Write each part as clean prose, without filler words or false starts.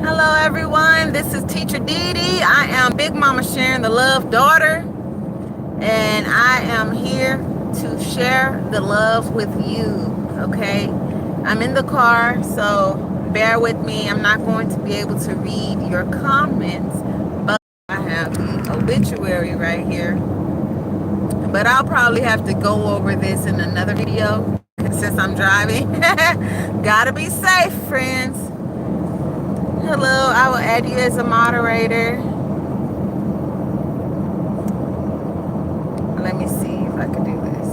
Hello, everyone. This is Teacher Dee Dee. I am Big Mama Sharing the Love daughter, and I am here to share the love with you. Okay, I'm in the car, so bear with me. I'm not going to be able to read your comments, but I have the obituary right here. But I'll probably have to go over this in another video since I'm driving. Gotta be safe, friends. Hello, I will add you as a moderator. Let me see if I can do this.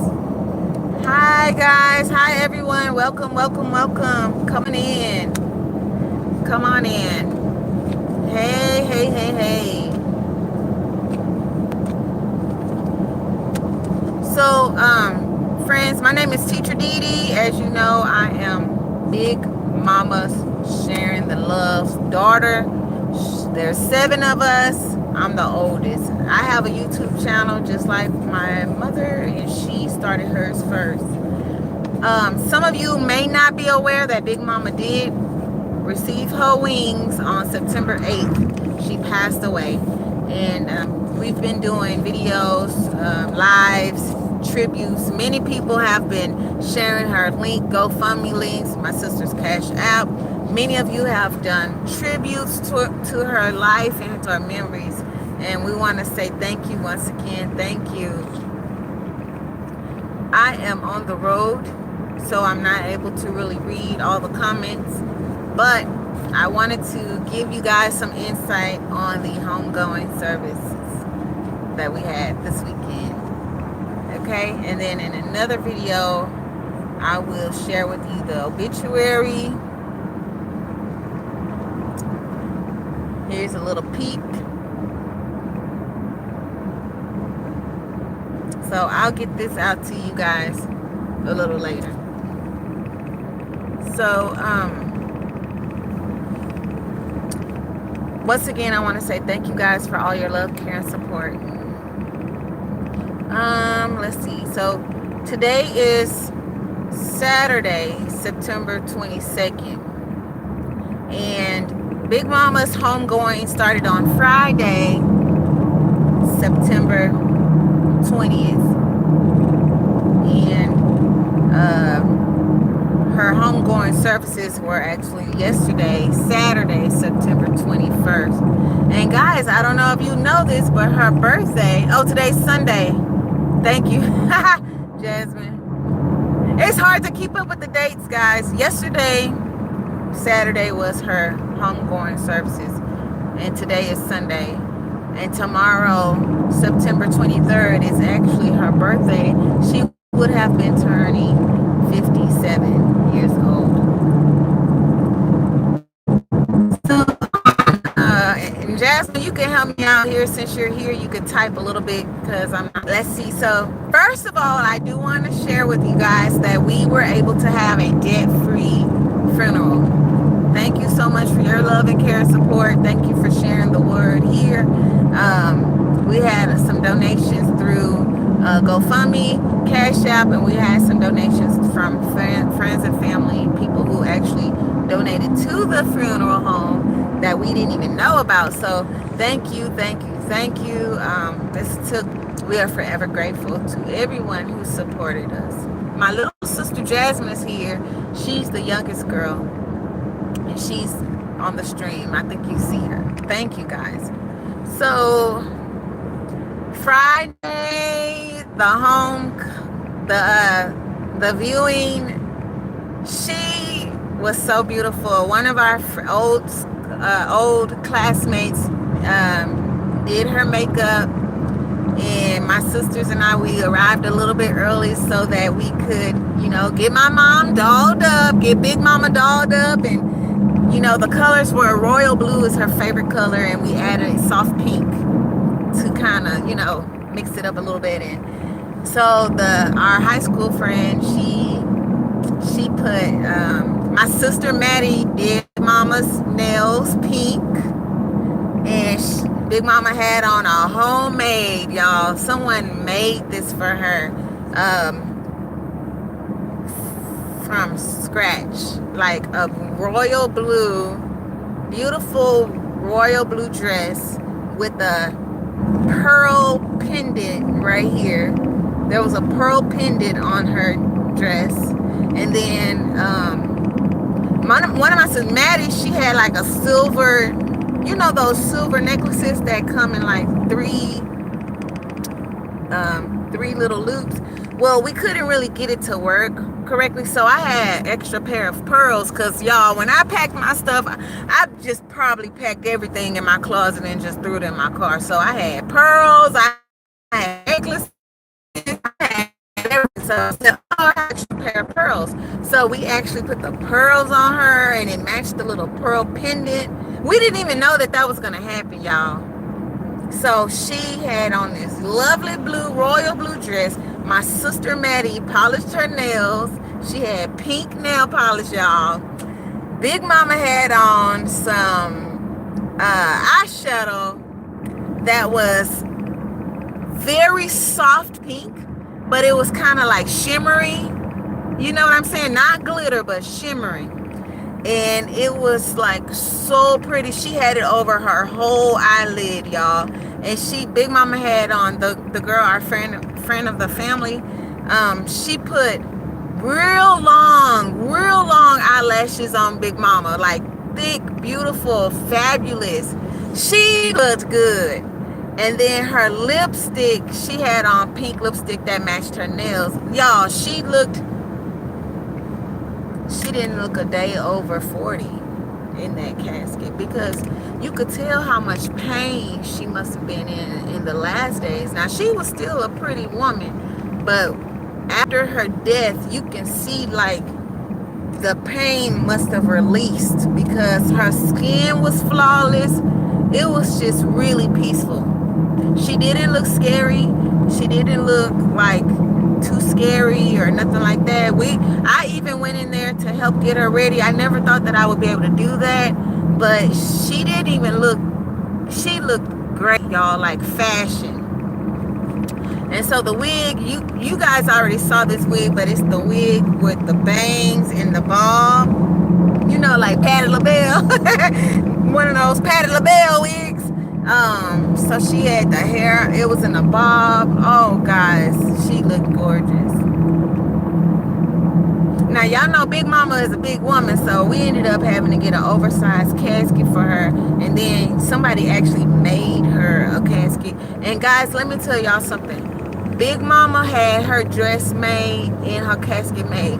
Hi, guys. Hi, everyone. Welcome, welcome, welcome. Coming in. Come on in. Hey, hey, hey, hey. So, friends, my name is Teacher Dee Dee. As you know, I am Big Mama's Sharing the Love daughter. There's 7 of us. I'm the oldest. I have a YouTube channel just like my mother, and she started hers first. Some of you may not be aware that Big Mama did receive her wings on September 8th. She passed away. And we've been doing videos, lives, tributes. Many people have been sharing her link, GoFundMe links, my sister's Cash App. Many of you have done tributes to her life and to her memories. And we want to say thank you once again. Thank you. I am on the road, so I'm not able to really read all the comments. But I wanted to give you guys some insight on the homegoing services that we had this weekend. Okay, and then in another video, I will share with you the obituary. Here's a little peek. So I'll get this out to you guys a little later. So, once again, I want to say thank you guys for all your love, care, and support. Let's see. So today is Saturday, September 22nd. And Big Mama's homegoing started on Friday, September 20th. And her homegoing services were actually yesterday, Saturday, September 21st. And guys, I don't know if you know this, but her birthday, today's Sunday. Thank you, Jasmine. It's hard to keep up with the dates, guys. Yesterday, Saturday, was her homegoing services. And today is Sunday. And tomorrow, September 23rd, is actually her birthday. She would have been turning 57 years old. So, and Jasmine, you can help me out here since you're here. You could type a little bit because I'm not. Let's see. So, first of all, I do want to share with you guys that we were able to have a debt-free funeral. Thank you so much for your love and care and support. Thank you for sharing the word here. We had some donations through GoFundMe, Cash App, and we had some donations from friends and family, people who actually donated to the funeral home that we didn't even know about. So thank you, thank you, thank you. We are forever grateful to everyone who supported us. My little sister Jasmine is here. She's the youngest girl, and she's on the stream. I think you see her. Thank you, guys. So Friday, the viewing, she was so beautiful. One of our old classmates did her makeup, and my sisters and I, we arrived a little bit early so that we could, get my mom dolled up, get Big Mama dolled up, and the colors were royal blue is her favorite color, and we added a soft pink to kind of, mix it up a little bit. And so our high school friend, she put, my sister Maddie did Mama's nails pink, and Big Mama had on a homemade, y'all. Someone made this for her from scratch, like a royal blue beautiful royal blue dress with a pearl pendant right here. There was a pearl pendant on her dress. And then one of my sisters, Maddie, she had like a silver, you know, those silver necklaces that come in like three little loops. Well, we couldn't really get it to work correctly, so I had extra pair of pearls, because y'all, when I packed my stuff, I just probably packed everything in my closet and just threw it in my car. So I had pearls, I had necklaces, I had everything. So I said, oh, I had extra pair of pearls. So we actually put the pearls on her, and it matched the little pearl pendant. We didn't even know that was gonna happen, y'all. So she had on this lovely blue, royal blue dress. My sister Maddie polished her nails. She had pink nail polish, y'all. Big Mama had on some eyeshadow that was very soft pink, but it was kind of like shimmery. You know what I'm saying? Not glitter, but shimmery. And it was like so pretty. She had it over her whole eyelid, y'all. And Big Mama had on, the girl, our friend of the family, she put real long eyelashes on Big Mama, like thick, beautiful, fabulous. She looked good. And then her lipstick, she had on pink lipstick that matched her nails. Y'all, she didn't look a day over 40 in that casket, because you could tell how much pain she must have been in the last days. Now, she was still a pretty woman, but after her death, you can see like the pain must have released, because her skin was flawless. It was just really peaceful. She didn't look scary. She didn't look like too scary or nothing like that. I even went in there to help get her ready. I never thought that I would be able to do that, but she didn't even look, she looked great, y'all, like fashion. And so the wig, you guys already saw this wig, but it's the wig with the bangs and the bob, you know, like Patti LaBelle. One of those Patti LaBelle wigs. So she had the hair, it was in a bob. Oh, guys, she looked gorgeous. Now, y'all know Big Mama is a big woman, so we ended up having to get an oversized casket for her. And then somebody actually made her a casket. And guys, let me tell y'all something. Big Mama had her dress made and her casket made.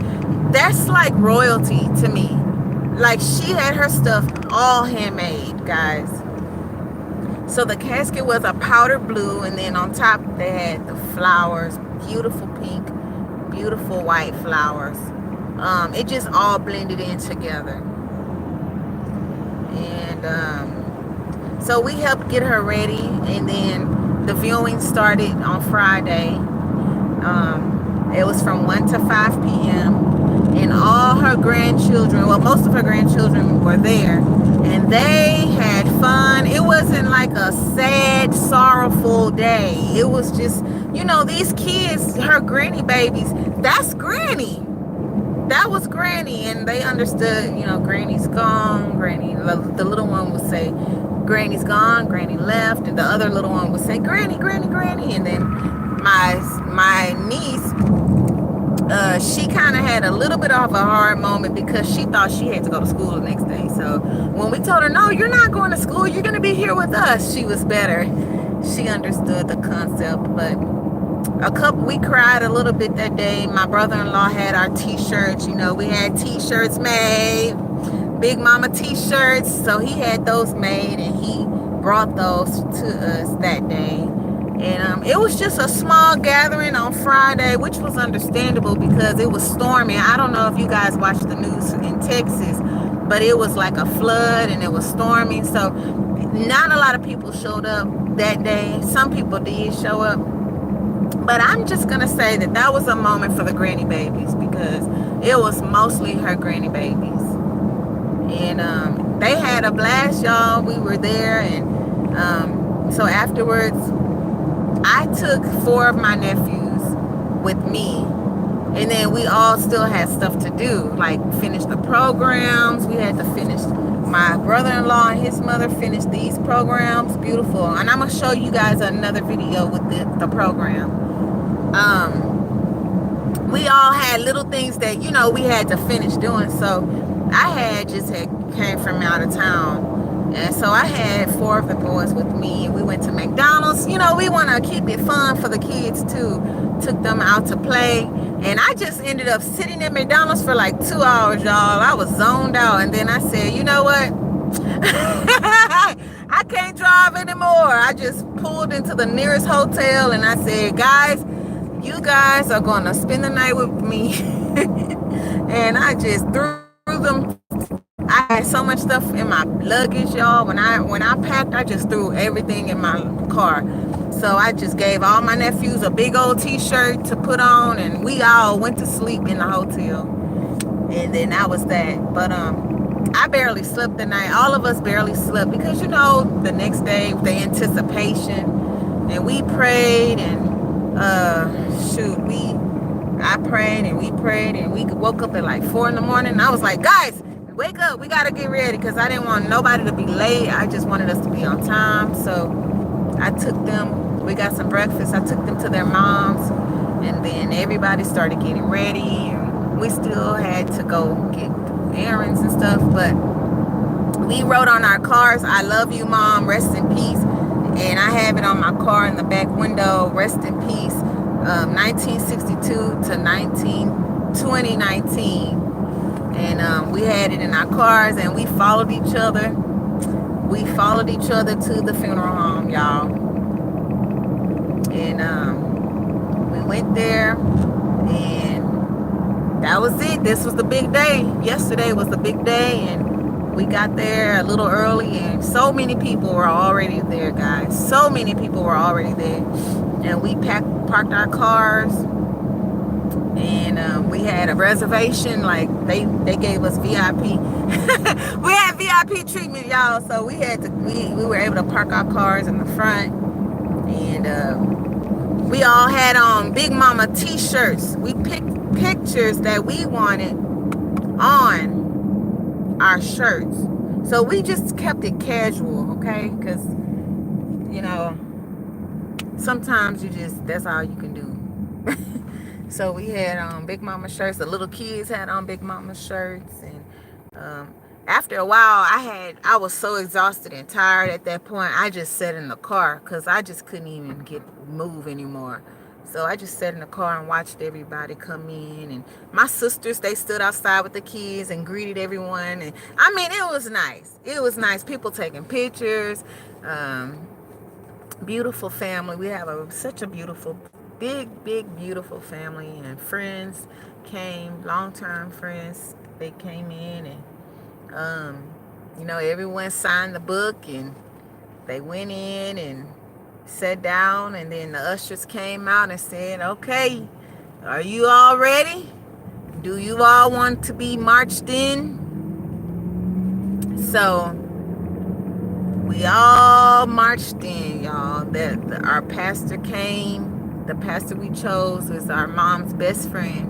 That's like royalty to me. Like, she had her stuff all handmade, guys. So the casket was a powder blue, and then on top they had the flowers, beautiful pink, beautiful white flowers. It just all blended in together. And so we helped get her ready, and then the viewing started on Friday. It was from 1 to 5 p.m. And all her grandchildren, well, most of her grandchildren were there, and they had fun. It wasn't like a sad, sorrowful day. It was just, you know, these kids, her granny babies, that's Granny. That was Granny, and they understood, you know, Granny's gone. Granny, the little one would say, Granny's gone, Granny left, and the other little one would say, Granny, Granny, Granny. And then my niece, she kind of had a little bit of a hard moment, because she thought she had to go to school the next day. So when we told her, no, you're not going to school, you're going to be here with us, she was better. She understood the concept. But we cried a little bit that day. My brother-in-law had our t-shirts. You know, we had t-shirts made, Big Mama t-shirts. So he had those made, and he brought those to us that day. And it was just a small gathering on Friday, which was understandable because it was storming. I don't know if you guys watched the news in Texas, but it was like a flood and it was storming. So not a lot of people showed up that day. Some people did show up. But I'm just going to say that was a moment for the granny babies, because it was mostly her granny babies. And they had a blast, y'all. We were there. And so afterwards, I took 4 of my nephews with me, and then we all still had stuff to do, like finish the programs. We had to finish my brother-in-law and his mother finished these programs. Beautiful. And I'm gonna show you guys another video with the program. We all had little things that we had to finish doing. So I came from out of town, and so I had 4 of the boys with me, and we went to McDonald's. We want to keep it fun for the kids too. Took them out to play, and I just ended up sitting at McDonald's for like 2 hours, y'all. I was zoned out, and then I said, you know what? I can't drive anymore. I just pulled into the nearest hotel, and I said, guys, you guys are going to spend the night with me. And I just threw them. I had so much stuff in my luggage, y'all. When I packed, I just threw everything in my car. So I just gave all my nephews a big old t-shirt to put on, and we all went to sleep in the hotel. And then that was that. But I barely slept the night. All of us barely slept because the next day, the anticipation, and we prayed, and I prayed and we prayed, and we woke up at like 4 in the morning. And I was like, guys, wake up, we gotta get ready, because I didn't want nobody to be late. I just wanted us to be on time. So I took them, we got some breakfast, I took them to their moms, and then everybody started getting ready, and we still had to go get errands and stuff, but we wrote on our cars, I love you, Mom, rest in peace. And I have it on my car in the back window, rest in peace, 1962 to 2019. And we had it in our cars, and we followed each other. We followed each other to the funeral home, y'all. And we went there, and that was it. This was the big day. Yesterday was the big day, and we got there a little early, and so many people were already there, guys. So many people were already there. And we parked our cars, and we had a reservation. Like they gave us VIP. We had VIP treatment, y'all. So we were able to park our cars in the front, and we all had on Big Mama t-shirts. We picked pictures that we wanted on our shirts. So we just kept it casual, okay? Because sometimes that's all you can do. So we had on Big Mama shirts. The little kids had on Big Mama shirts, and after a while, I was so exhausted and tired at that point. I just sat in the car because I just couldn't even move anymore. So I just sat in the car and watched everybody come in. And my sisters, they stood outside with the kids and greeted everyone. And I mean, it was nice. It was nice. People taking pictures. Beautiful family. We have such a beautiful, big, beautiful family. And friends came, long-term friends. They came in, and, everyone signed the book, and they went in and sat down, and then the ushers came out and said, okay, are you all ready? Do you all want to be marched in? So we all marched in, y'all. Our pastor came. The pastor we chose was our mom's best friend,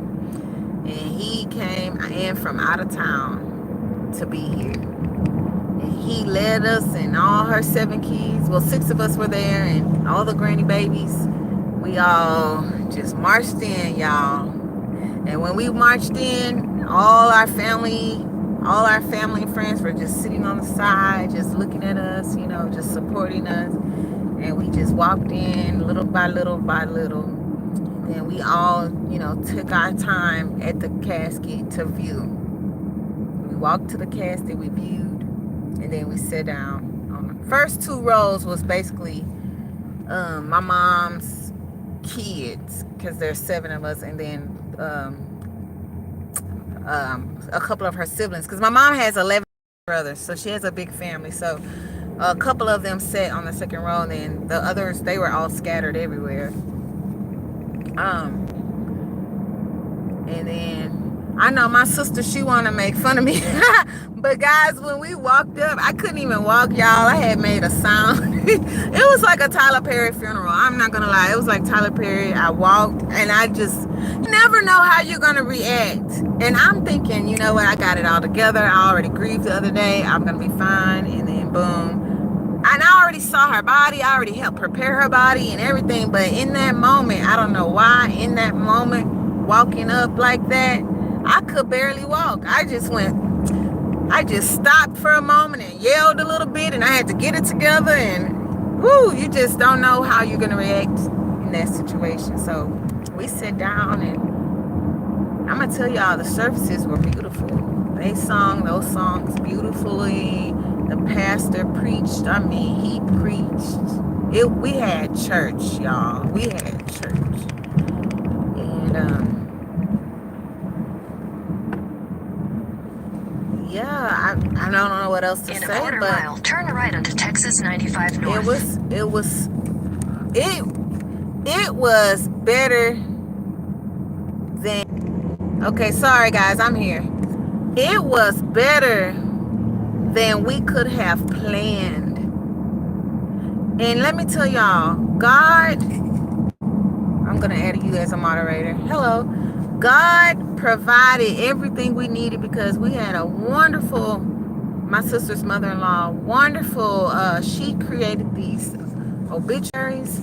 and he came in from out of town to be here. He led us, and all her 7 kids, 6 of us were there, and all the granny babies. We all just marched in, y'all. And when we marched in, all our family and friends were just sitting on the side, just looking at us, just supporting us. And we just walked in little by little by little. And we all, took our time at the casket to view. We walked to the casket, we viewed. And then we sat down. On the first 2 rows was basically my mom's kids, because there's 7 of us, and then a couple of her siblings, because my mom has 11 brothers, so she has a big family. So a couple of them sat on the second row, and then the others, they were all scattered everywhere. And then I know my sister, she want to make fun of me. But guys, when we walked up, I couldn't even walk, y'all. I had made a sound. It was like a Tyler Perry funeral. I'm not going to lie. It was like Tyler Perry. I walked and I just never know how you're going to react. And I'm thinking, you know what? I got it all together. I already grieved the other day. I'm going to be fine. And then boom. And I already saw her body. I already helped prepare her body and everything. But in that moment, I don't know why, in that moment, walking up like that, I could barely walk. I just stopped for a moment and yelled a little bit, and I had to get it together, and whoo, you just don't know how you're going to react in that situation. So we sit down, and I'm going to tell y'all, the services were beautiful. They sung those songs beautifully. The pastor preached. I mean, he preached. We had church, y'all. We had church. And, yeah, I don't know what else to say, but in a quarter mile, turn right onto Texas 95 North. It was better than, okay, sorry guys, I'm here. It was better than we could have planned. And let me tell y'all, God, I'm gonna add you as a moderator. Hello. God provided everything we needed because we had a wonderful, my sister's mother-in-law, wonderful, she created these obituaries.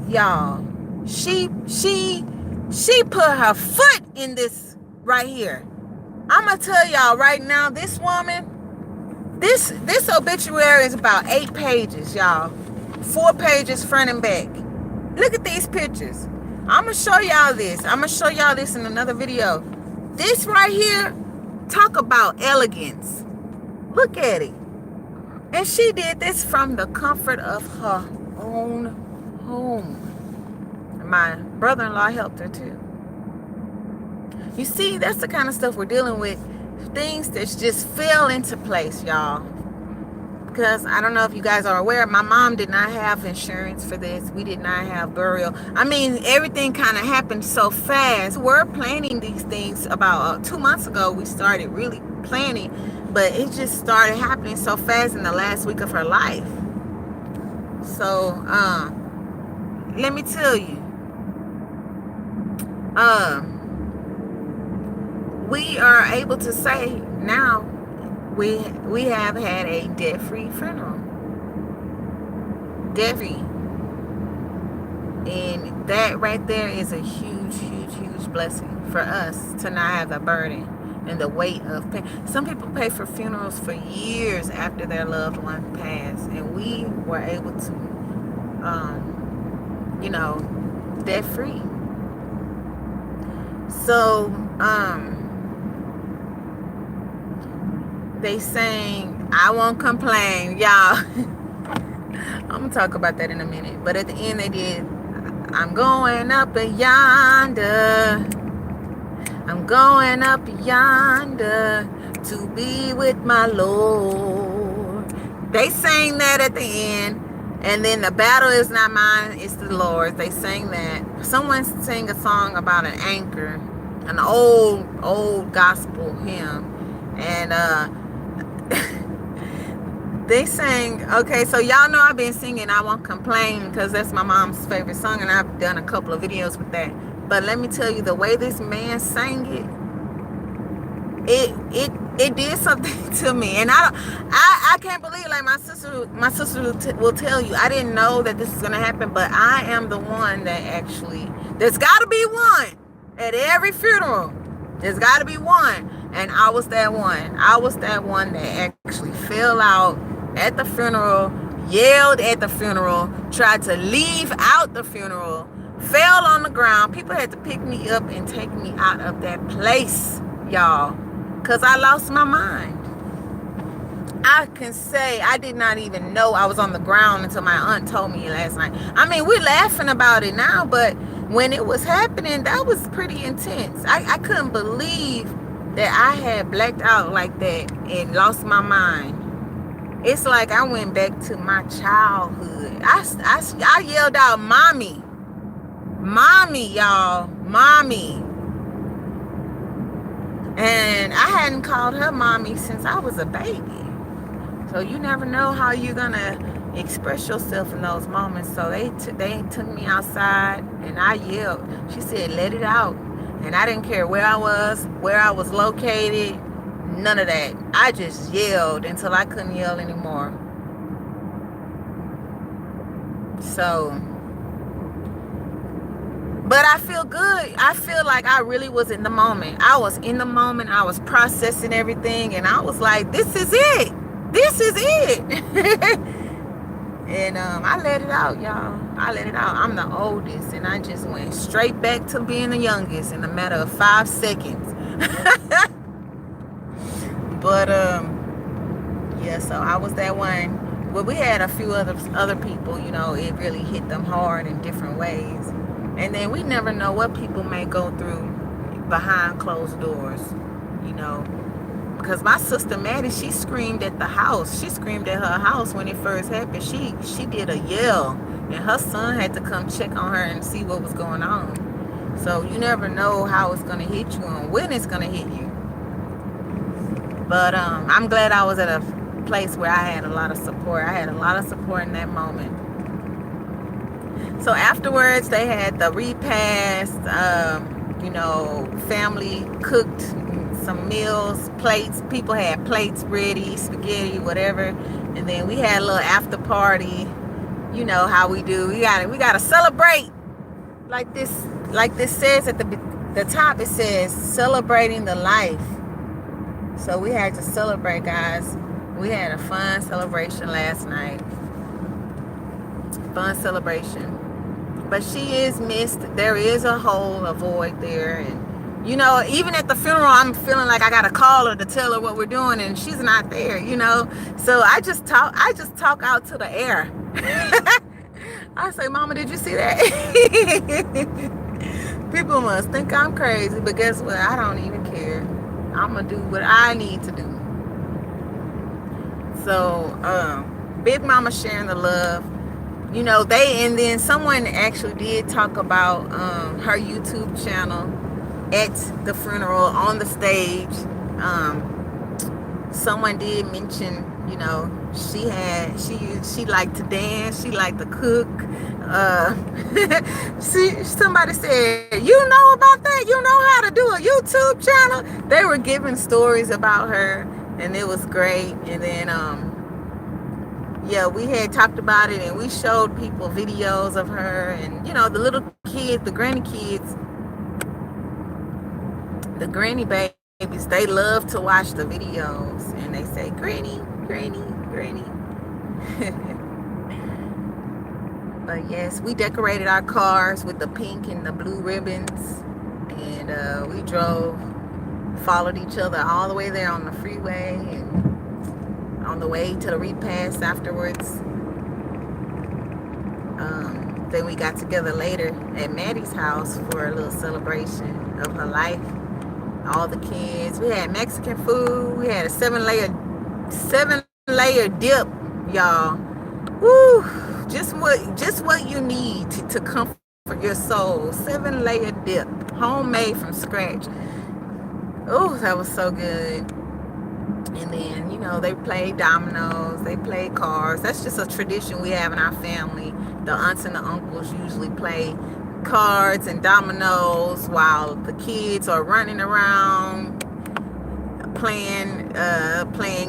Y'all, she put her foot in this right here. I'm gonna tell y'all right now, this woman, this obituary is about 8 pages, y'all. 4 pages front and back. Look at these pictures. I'm going to show y'all this. I'm going to show y'all this in another video. This right here, talk about elegance. Look at it. And she did this from the comfort of her own home. My brother-in-law helped her too. You see, that's the kind of stuff we're dealing with. Things that just fell into place, y'all. Because I don't know if you guys are aware, my mom did not have insurance for this. We did not have burial. I mean, everything kind of happened so fast. We're planning these things about 2 months ago. We started really planning, but it just started happening so fast in the last week of her life. So, let me tell you, we are able to say now, we have had a debt-free funeral. Debt-free. And that right there is a huge, huge, huge blessing for us to not have the burden and the weight of pain. Some people pay for funerals for years after their loved one passed. And we were able to, debt-free. So, they sang I Won't Complain, y'all. I'm gonna talk about that in a minute, but at the end they did I'm going up yonder, I'm going up yonder to be with my Lord. They sang that at the end. And then the battle is not mine, it's the Lord's. They sang that. Someone sang a song about an anchor, an old gospel hymn. And they sang, okay, so y'all know I've been singing I Won't Complain because that's my mom's favorite song, and I've done a couple of videos with that. But let me tell you, the way this man sang it did something to me. And I can't believe, like my sister will tell you, I didn't know that this is going to happen, but I am the one that actually, there's got to be one at every funeral. There's got to be one. And I was that one. I was that one that actually fell out at the funeral, yelled at the funeral, tried to leave out the funeral, fell on the ground. People had to pick me up and take me out of that place, y'all, because I lost my mind. I can say I did not even know I was on the ground until my aunt told me last night. I mean, we're laughing about it now, but when it was happening, that was pretty intense. I couldn't believe that I had blacked out like that and lost my mind. It's like I went back to my childhood. I yelled out, "Mommy, mommy, y'all, mommy." And I hadn't called her mommy since I was a baby. So you never know how you're gonna express yourself in those moments. So they took me outside, and I yelled. She said, "Let it out." And I didn't care where I was located, none of that. I just yelled until I couldn't yell anymore. So, but I feel good. I feel like I really was in the moment. I was in the moment. I was processing everything, and I was like, "This is it. This is it." And I let it out, y'all. I let it out. I'm the oldest, and I just went straight back to being the youngest in a matter of 5 seconds. But yeah, so I was that one. Well, we had a few other people, you know, it really hit them hard in different ways. And then we never know what people may go through behind closed doors, you know. Because my sister Maddie, she screamed at the house. She screamed at her house when it first happened. She did a yell, and her son had to come check on her and see what was going on. So you never know how it's gonna hit you and when it's gonna hit you. But I'm glad I was at a place where I had a lot of support. I had a lot of support in that moment. So afterwards, they had the repast. You know, family cooked some meals, plates. People had plates ready, spaghetti, whatever. And then we had a little after party. You know how we do. We gotta celebrate. Like this says at the top, it says celebrating the life. So we had to celebrate, guys. We had a fun celebration last night. Fun celebration. But she is missed. There is a hole, a void there. And, you know, even at the funeral, I'm feeling like I got to call her to tell her what we're doing, and she's not there, you know. So I just talk out to the air. I say, "Mama, did you see that?" People must think I'm crazy, but guess what? I don't even care. I'm going to do what I need to do. So, Big Mama sharing the love. You know, and then someone actually did talk about her YouTube channel at the funeral on the stage. Someone did mention, you know, she liked to dance, she liked to cook. Somebody said, "You know about that? You know how to do a YouTube channel?" They were giving stories about her, and it was great. And then yeah, we had talked about it, and we showed people videos of her, and you know, the little kids, the granny kids, the granny babies, they love to watch the videos, and they say, "Granny, Granny, Granny." But yes, we decorated our cars with the pink and the blue ribbons, and we followed each other all the way there on the freeway, and on the way to the repast afterwards. Then we got together later at Maddie's house for a little celebration of her life. All the kids. We had Mexican food. We had a 7-layer dip, y'all. Woo! Just what you need to comfort your soul. 7-layer dip, homemade from scratch. Oh, that was so good. And then, you know, they played dominoes, they played cards. That's just a tradition we have in our family. The aunts and the uncles usually play cards and dominoes while the kids are running around playing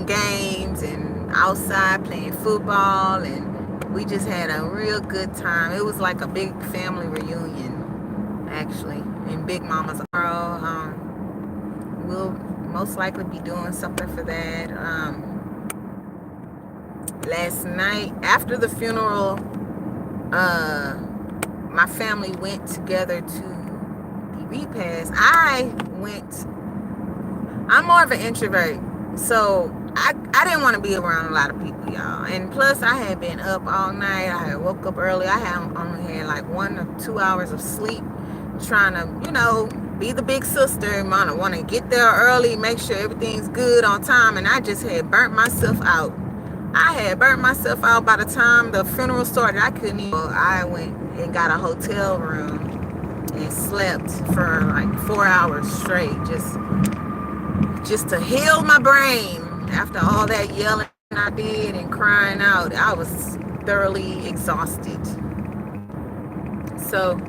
games and outside playing football. And we just had a real good time. It was like a big family reunion, actually, in Big Mama's tomorrow. We'll most likely be doing something for that. Last night after the funeral, my family went together to the repast. I'm more of an introvert, so I didn't want to be around a lot of people, y'all. And plus, I had been up all night. I had woke up early. I had only had like 1 or 2 hours of sleep, trying to, you know, be the big sister. Want to get there early, make sure everything's good on time. And I just had burnt myself out. I had burnt myself out by the time the funeral started. I couldn't even. I went and got a hotel room and slept for like 4 hours straight. Just just to heal my brain after all that yelling I did and crying out. I was thoroughly exhausted. So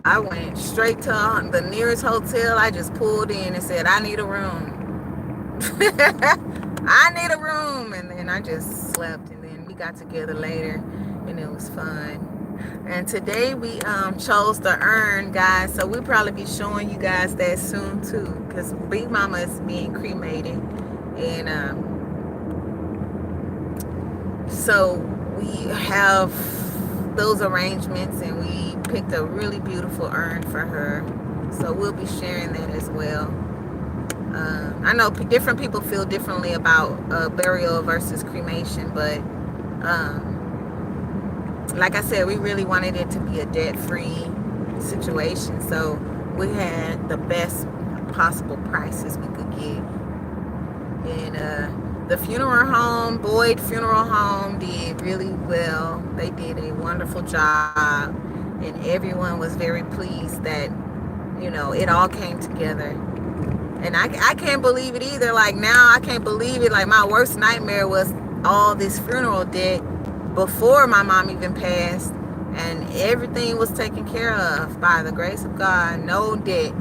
I went straight to the nearest hotel. I just pulled in and said, I need a room. I need a room. And then I just slept, and then we got together later, and it was fun. And today we chose the urn, guys, so we'll probably be showing you guys that soon too, because Big Mama is being cremated. And so we have those arrangements, and we picked a really beautiful urn for her, so we'll be sharing that as well. I know different people feel differently about burial versus cremation, but like I said, we really wanted it to be a debt-free situation, so we had the best possible prices we could get. And the funeral home, Boyd Funeral Home, did really well. They did a wonderful job, and everyone was very pleased that, you know, it all came together. And I can't believe it either. Like, now I can't believe it. Like, my worst nightmare was all this funeral debt before my mom even passed, and everything was taken care of by the grace of God. No debt,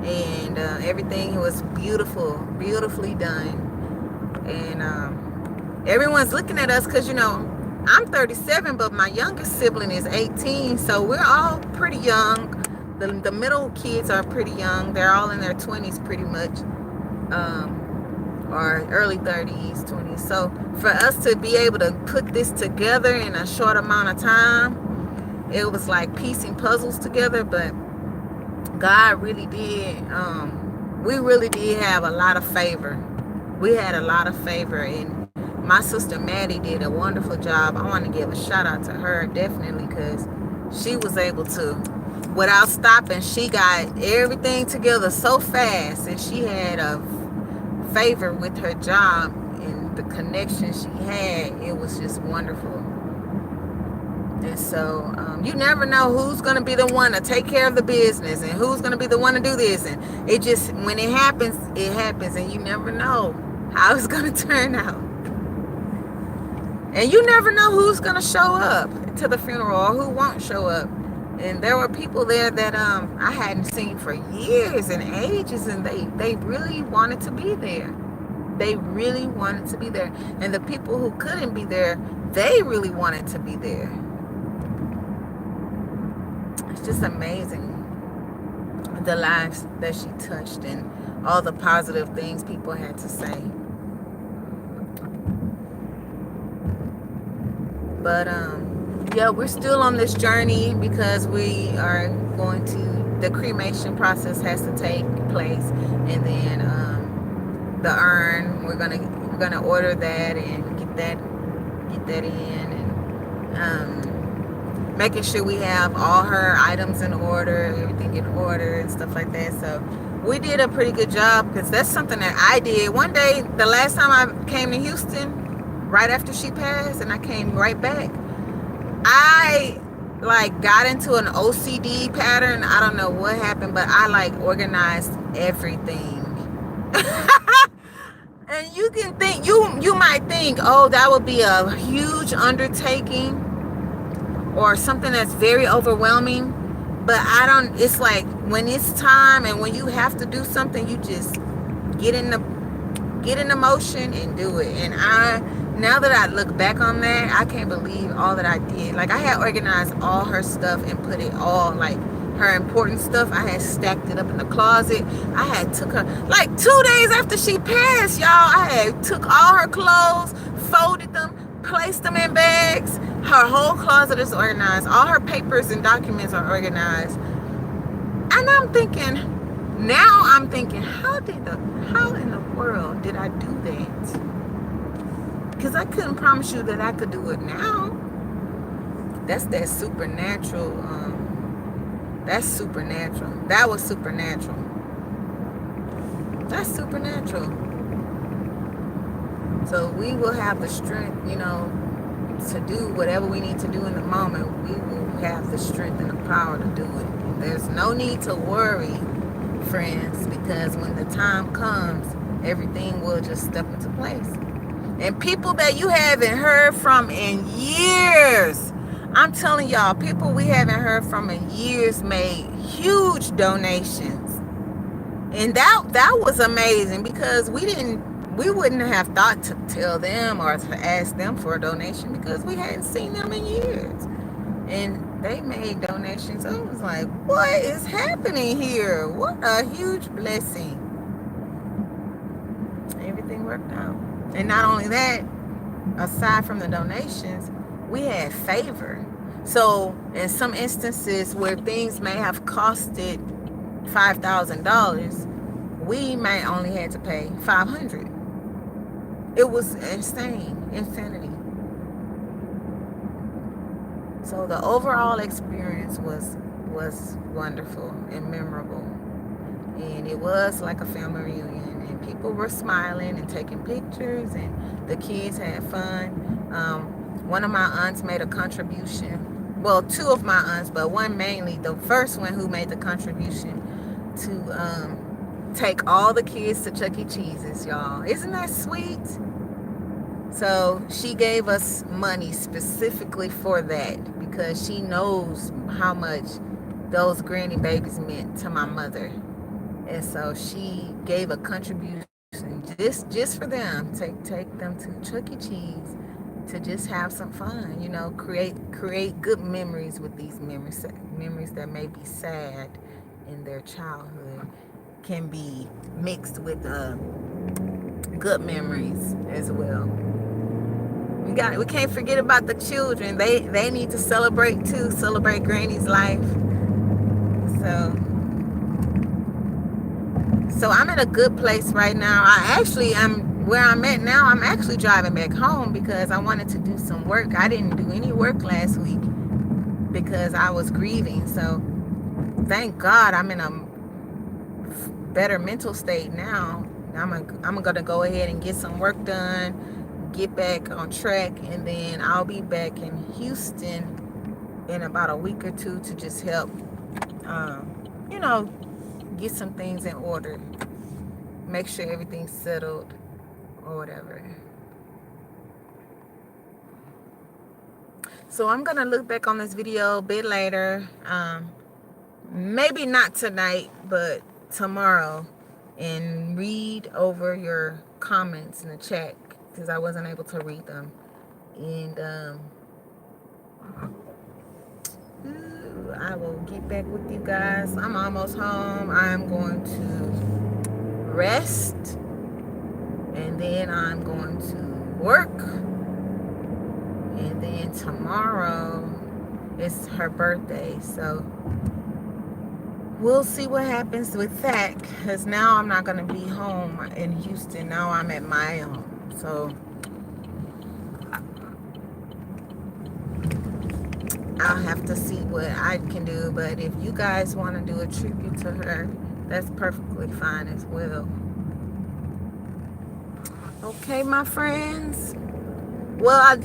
and everything was beautifully done. And everyone's looking at us because, you know, I'm 37, but my youngest sibling is 18, so we're all pretty young. The middle kids are pretty young. They're all in their 20s pretty much, or early 30s, 20s. So for us to be able to put this together in a short amount of time, it was like piecing puzzles together. But God really did, we really did have a lot of favor. We had a lot of favor, and my sister Maddie did a wonderful job. I want to give a shout out to her, definitely, because she was able to, without stopping, she got everything together so fast, and she had a favor with her job and the connection she had. It was just wonderful. And so you never know who's going to be the one to take care of the business and who's going to be the one to do this. And it just, when it happens, and you never know how it's going to turn out. And you never know who's going to show up to the funeral or who won't show up. And there were people there that I hadn't seen for years and ages, and they really wanted to be there. They really wanted to be there. And the people who couldn't be there, they really wanted to be there. It's just amazing, the lives that she touched and all the positive things people had to say. But yeah, we're still on this journey because we are going to, the cremation process has to take place, and then the urn, we're gonna order that and get that in, and making sure we have all her items in order, everything in order and stuff like that. So we did a pretty good job, because that's something that I did. One day, the last time I came to Houston, right after she passed, and I came right back, I like got into an OCD pattern. I don't know what happened, but I like organized everything. And you can think, you might think, oh, that would be a huge undertaking or something that's very overwhelming. But I don't, it's like when it's time and when you have to do something, you just get in motion and do it. And now that I look back on that, I can't believe all that I did. Like, I had organized all her stuff and put it all, like her important stuff, I had stacked it up in the closet. I had took her, like 2 days after she passed, y'all, I had took all her clothes, folded them, placed them in bags. Her whole closet is organized. All her papers and documents are organized. And I'm thinking, how in the world did I do that? Because I couldn't promise you that I could do it now. That's that supernatural. That's supernatural. That was supernatural. That's supernatural. So we will have the strength, to do whatever we need to do in the moment. We will have the strength and the power to do it. There's no need to worry friends, because when the time comes, everything will just step into place. And people that you haven't heard from in years, I'm telling y'all, people we haven't heard from in years made huge donations. And that was amazing, because we wouldn't have thought to tell them or to ask them for a donation, because we hadn't seen them in years. And they made donations. I was like, what is happening here? What a huge blessing. Everything worked out. And not only that, aside from the donations, we had favor. So in some instances where things may have costed $5,000, we might only had to pay $500. It was insane, insanity. So the overall experience was wonderful and memorable, and it was like a family reunion, and people were smiling and taking pictures, and the kids had fun. One of my aunts made a contribution. Well, two of my aunts, but one mainly, the first one who made the contribution to take all the kids to Chuck E. Cheese's, y'all. Isn't that sweet? So she gave us money specifically for that, because she knows how much those granny babies meant to my mother. And so she gave a contribution just for them. Take them to Chuck E. Cheese to just have some fun, you know, create good memories with these memories that may be sad in their childhood, can be mixed with good memories as well. We can't forget about the children. They need to celebrate too, celebrate Granny's life. So I'm in a good place right now. I actually am where I'm at now. I'm actually driving back home because I wanted to do some work. I didn't do any work last week because I was grieving. So thank God I'm in a better mental state now. I'm gonna go ahead and get some work done, get back on track, and then I'll be back in Houston in about a week or two to just help, you know, get some things in order, make sure everything's settled or whatever. So I'm gonna look back on this video a bit later, maybe not tonight, but tomorrow, and read over your comments in the chat, because I wasn't able to read them. And I will get back with you guys. I'm almost home. I'm going to rest, and then I'm going to work, and then tomorrow is her birthday, so we'll see what happens with that, because now I'm not going to be home in Houston. Now I'm at my home, so I'll have to see what I can do. But if you guys want to do a tribute to her, that's perfectly fine as well. Okay, my friends. Well, I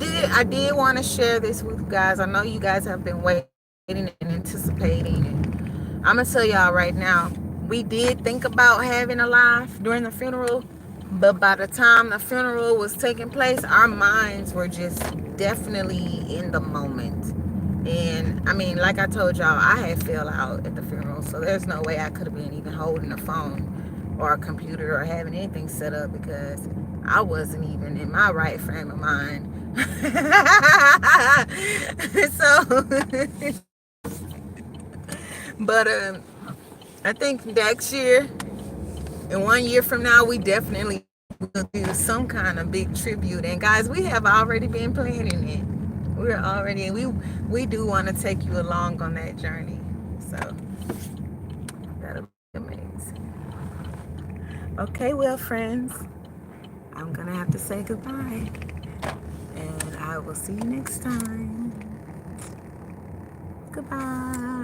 did want to share this with you guys. I know you guys have been waiting and anticipating. And I'm going to tell y'all right now, we did think about having a live during the funeral, but by the time the funeral was taking place, our minds were just definitely in the moment. And I mean, like I told y'all, I had fell out at the funeral, so there's no way I could have been even holding a phone or a computer or having anything set up, because I wasn't even in my right frame of mind. So but I think next year and 1 year from now, we definitely will do some kind of big tribute. And guys, we have already been planning it. We're already, we do want to take you along on that journey. So that'll be amazing. Okay, well, friends, I'm gonna have to say goodbye, and I will see you next time. Goodbye.